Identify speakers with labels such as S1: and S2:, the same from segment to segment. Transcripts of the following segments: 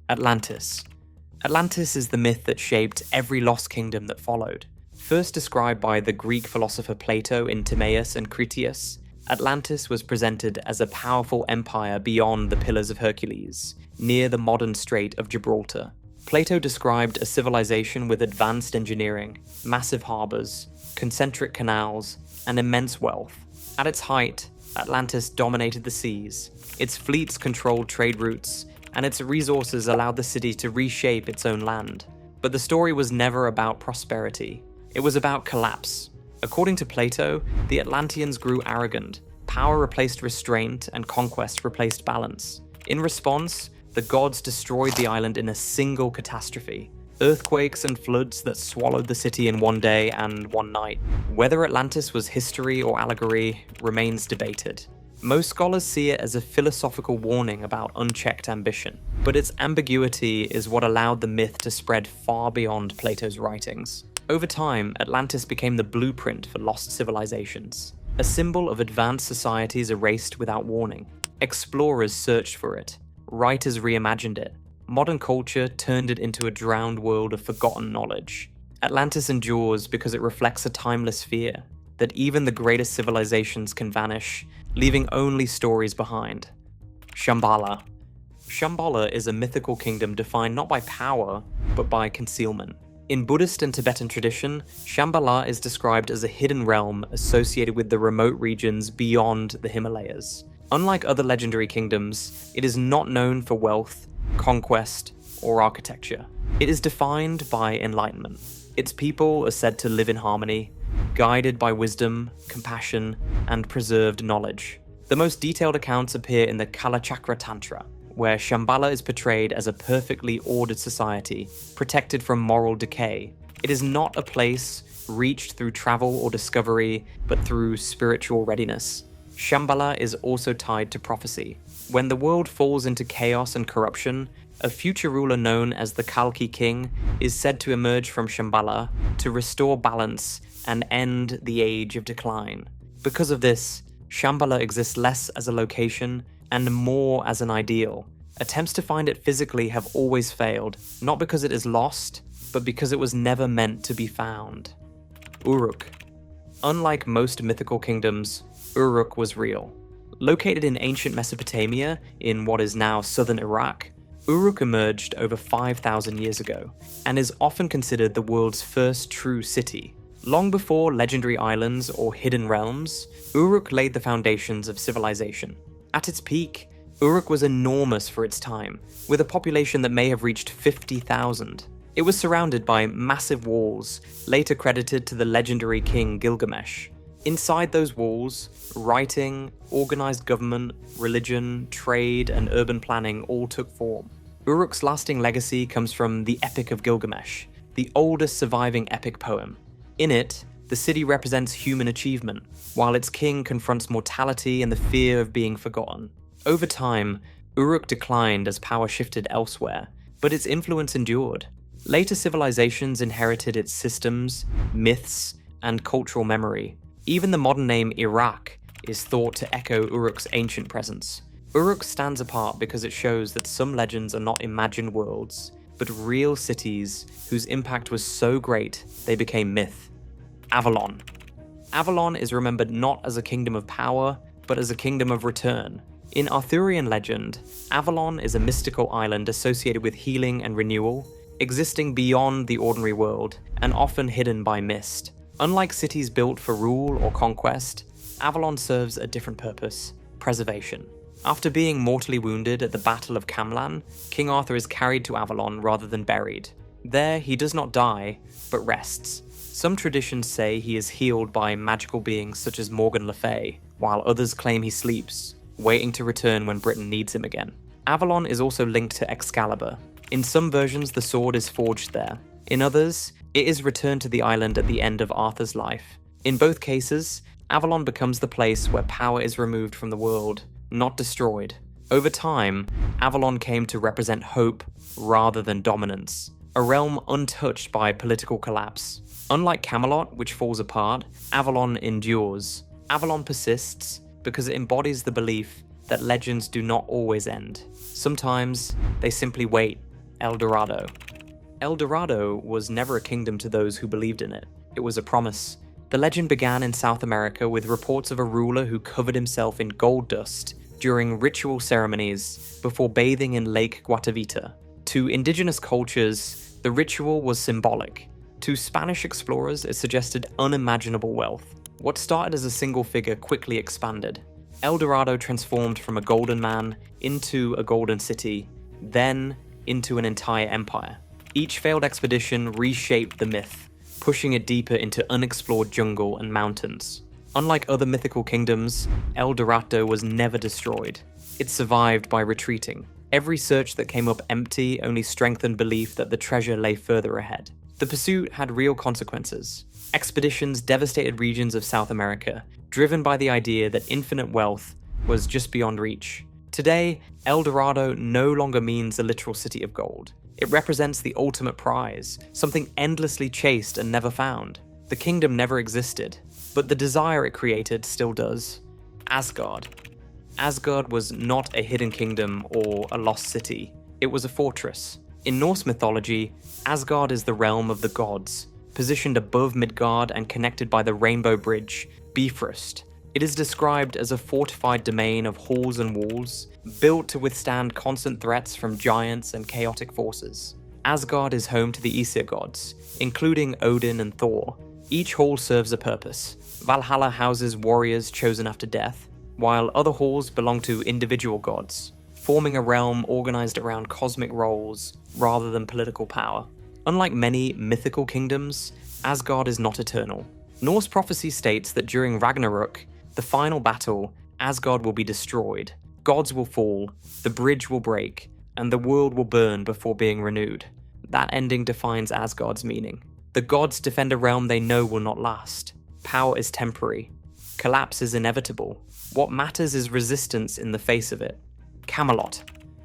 S1: Atlantis. Atlantis is the myth that shaped every lost kingdom that followed. First described by the Greek philosopher Plato in Timaeus and Critias, Atlantis was presented as a powerful empire beyond the Pillars of Hercules, near the modern Strait of Gibraltar. Plato described a civilization with advanced engineering, massive harbours, concentric canals, and immense wealth. At its height, Atlantis dominated the seas, its fleets controlled trade routes, and its resources allowed the city to reshape its own land. But the story was never about prosperity. It was about collapse. According to Plato, the Atlanteans grew arrogant, power replaced restraint, and conquest replaced balance. In response, the gods destroyed the island in a single catastrophe. Earthquakes and floods that swallowed the city in one day and one night. Whether Atlantis was history or allegory remains debated. Most scholars see it as a philosophical warning about unchecked ambition, but its ambiguity is what allowed the myth to spread far beyond Plato's writings. Over time, Atlantis became the blueprint for lost civilizations, a symbol of advanced societies erased without warning. Explorers searched for it, writers reimagined it, modern culture turned it into a drowned world of forgotten knowledge. Atlantis endures because it reflects a timeless fear, that even the greatest civilizations can vanish, leaving only stories behind. Shambhala. Shambhala is a mythical kingdom defined not by power, but by concealment. In Buddhist and Tibetan tradition, Shambhala is described as a hidden realm associated with the remote regions beyond the Himalayas. Unlike other legendary kingdoms, it is not known for wealth, conquest, or architecture. It is defined by enlightenment. Its people are said to live in harmony, guided by wisdom, compassion, and preserved knowledge. The most detailed accounts appear in the Kalachakra Tantra, where Shambhala is portrayed as a perfectly ordered society, protected from moral decay. It is not a place reached through travel or discovery, but through spiritual readiness. Shambhala is also tied to prophecy. When the world falls into chaos and corruption, a future ruler known as the Kalki King is said to emerge from Shambhala to restore balance and end the age of decline. Because of this, Shambhala exists less as a location and more as an ideal. Attempts to find it physically have always failed, not because it is lost, but because it was never meant to be found. Uruk. Unlike most mythical kingdoms, Uruk was real. Located in ancient Mesopotamia, in what is now southern Iraq, Uruk emerged over 5,000 years ago, and is often considered the world's first true city. Long before legendary islands or hidden realms, Uruk laid the foundations of civilization. At its peak, Uruk was enormous for its time, with a population that may have reached 50,000. It was surrounded by massive walls, later credited to the legendary king Gilgamesh. Inside those walls, writing, organized government, religion, trade, and urban planning all took form. Uruk's lasting legacy comes from the Epic of Gilgamesh, the oldest surviving epic poem. In it, the city represents human achievement, while its king confronts mortality and the fear of being forgotten. Over time, Uruk declined as power shifted elsewhere, but its influence endured. Later civilizations inherited its systems, myths, and cultural memory. Even the modern name Iraq is thought to echo Uruk's ancient presence. Uruk stands apart because it shows that some legends are not imagined worlds, but real cities whose impact was so great they became myth. Avalon. Avalon is remembered not as a kingdom of power, but as a kingdom of return. In Arthurian legend, Avalon is a mystical island associated with healing and renewal, existing beyond the ordinary world, and often hidden by mist. Unlike cities built for rule or conquest, Avalon serves a different purpose: preservation. After being mortally wounded at the Battle of Camelot, King Arthur is carried to Avalon rather than buried. There, he does not die, but rests. Some traditions say he is healed by magical beings such as Morgan Le Fay, while others claim he sleeps, waiting to return when Britain needs him again. Avalon is also linked to Excalibur. In some versions, the sword is forged there. In others, it is returned to the island at the end of Arthur's life. In both cases, Avalon becomes the place where power is removed from the world, not destroyed. Over time, Avalon came to represent hope rather than dominance, a realm untouched by political collapse. Unlike Camelot, which falls apart, Avalon endures. Avalon persists because it embodies the belief that legends do not always end. Sometimes, they simply wait, El Dorado. El Dorado was never a kingdom to those who believed in it. It was a promise. The legend began in South America with reports of a ruler who covered himself in gold dust during ritual ceremonies before bathing in Lake Guatavita. To indigenous cultures, the ritual was symbolic. To Spanish explorers, it suggested unimaginable wealth. What started as a single figure quickly expanded. El Dorado transformed from a golden man into a golden city, then into an entire empire. Each failed expedition reshaped the myth, pushing it deeper into unexplored jungle and mountains. Unlike other mythical kingdoms, El Dorado was never destroyed. It survived by retreating. Every search that came up empty only strengthened belief that the treasure lay further ahead. The pursuit had real consequences. Expeditions devastated regions of South America, driven by the idea that infinite wealth was just beyond reach. Today, El Dorado no longer means a literal city of gold. It represents the ultimate prize, something endlessly chased and never found. The kingdom never existed, but the desire it created still does. Asgard. Asgard was not a hidden kingdom or a lost city. It was a fortress. In Norse mythology, Asgard is the realm of the gods, positioned above Midgard and connected by the Rainbow Bridge, Bifrost. It is described as a fortified domain of halls and walls, built to withstand constant threats from giants and chaotic forces. Asgard is home to the Aesir gods, including Odin and Thor. Each hall serves a purpose. Valhalla houses warriors chosen after death, while other halls belong to individual gods, forming a realm organized around cosmic roles rather than political power. Unlike many mythical kingdoms, Asgard is not eternal. Norse prophecy states that during Ragnarok, the final battle, Asgard will be destroyed, gods will fall, the bridge will break, and the world will burn before being renewed. That ending defines Asgard's meaning. The gods defend a realm they know will not last. Power is temporary. Collapse is inevitable. What matters is resistance in the face of it. Camelot.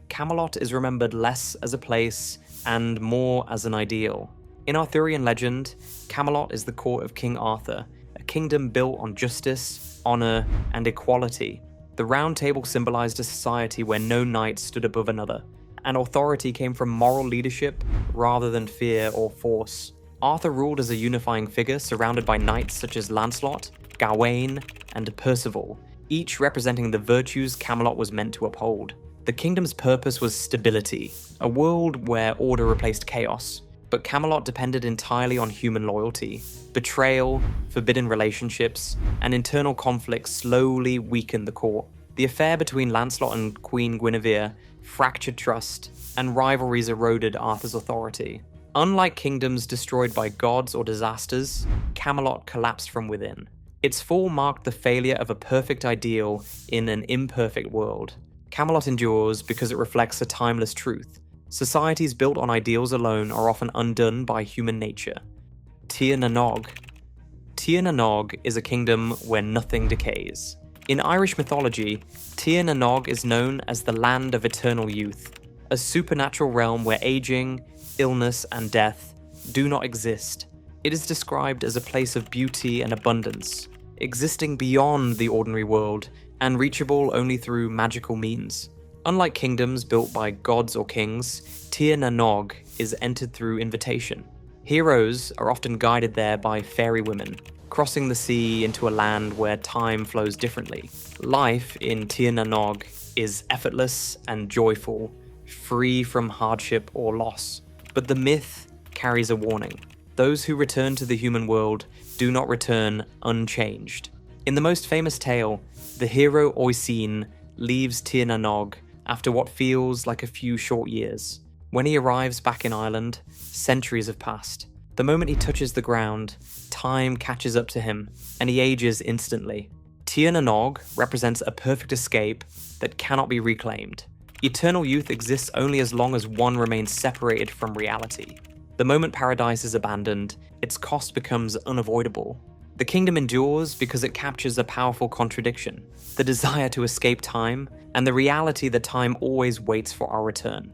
S1: Camelot is remembered less as a place and more as an ideal. In Arthurian legend, Camelot is the court of King Arthur, a kingdom built on justice, honor, and equality. The Round Table symbolized a society where no knight stood above another, and authority came from moral leadership rather than fear or force. Arthur ruled as a unifying figure surrounded by knights such as Lancelot, Gawain, and Percival, each representing the virtues Camelot was meant to uphold. The kingdom's purpose was stability, a world where order replaced chaos, but Camelot depended entirely on human loyalty. Betrayal, forbidden relationships, and internal conflict slowly weakened the court. The affair between Lancelot and Queen Guinevere fractured trust, and rivalries eroded Arthur's authority. Unlike kingdoms destroyed by gods or disasters, Camelot collapsed from within. Its fall marked the failure of a perfect ideal in an imperfect world. Camelot endures because it reflects a timeless truth. Societies built on ideals alone are often undone by human nature. Tir na Nog. Tir na Nog is a kingdom where nothing decays. In Irish mythology, Tir na Nog is known as the land of eternal youth, a supernatural realm where aging, illness, and death do not exist. It is described as a place of beauty and abundance, existing beyond the ordinary world and reachable only through magical means. Unlike kingdoms built by gods or kings, Tir na Nog is entered through invitation. Heroes are often guided there by fairy women, crossing the sea into a land where time flows differently. Life in Tir na Nog is effortless and joyful, free from hardship or loss. But the myth carries a warning. Those who return to the human world do not return unchanged. In the most famous tale, the hero Oisin leaves Tir na Nog after what feels like a few short years. When he arrives back in Ireland, centuries have passed. The moment he touches the ground, time catches up to him, and he ages instantly. Tir na Nog represents a perfect escape that cannot be reclaimed. Eternal youth exists only as long as one remains separated from reality. The moment paradise is abandoned, its cost becomes unavoidable. The kingdom endures because it captures a powerful contradiction: the desire to escape time and the reality that time always waits for our return.